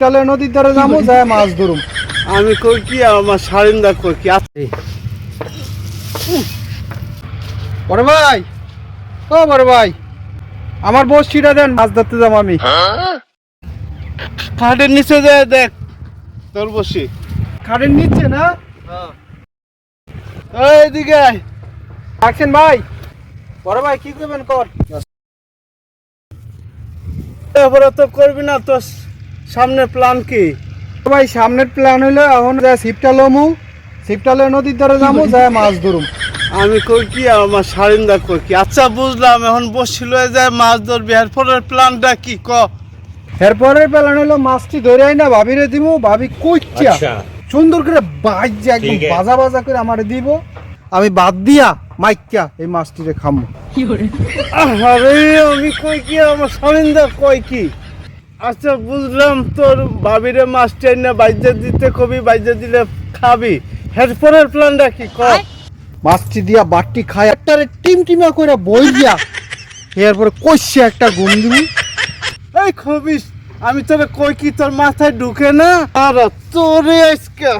চলে নদীর ধারে যাবো, যায় মাছ ধরুম। আমি কই কি আমার সারিন্দা কই কি আছে? বড় ভাই, ও বড় ভাই, আমার বড়শিটা দেন, মাছ ধরতে যাবো আমি। খাটের নিচে যায় দেখ তোর বসি। খাটের নিচ্ছে না? এইদিকে আয়। রাখছেন ভাই। বড় ভাই কি করবেন কর। এবারে তো করবি না, তোর সামনে প্ল্যান কি? ভাই সামনের প্ল্যান হইলো এখন যায় ছিপটা লমু, ছিপটা লয়ে নদীর ধারে যাবো, যায় মাছ ধরুম। আমি কই কি আমার সারিন্দা কই কি? আচ্ছা বুঝলাম, এখন বসছিল যায় মাছ ধরবি, এরপরের প্ল্যানটা কি ক? এরপরের প্ল্যান হইলো মাছটি ধরে আই না ভাবিরে দিমু, ভাবি কইচ্ছা সুন্দর করে বাজ্যা একদম বাজা বাজা করে আমারে দিব, আমি বাদ দিয়া মাইক্কা এই মাছটিরে খামু। আরে আমি কই কি আমার সারিন্দা কই কি? আচ্ছা বুঝলাম, তোর ভাবিরে মাছ চাই না বাইজা দিতে কবি, বাইজা দিলে খাবি, এরপরের প্ল্যানটা কি ক? মাছটি দিয়া বাটটি খায় একটারে টিমটিমা করে বই দিয়া, এরপরে কইছে একটা গুম দিবি। এই খবিস, আমি তোরে কই কি তোর মাথায় ঢুকে না? আর তোরে আজকে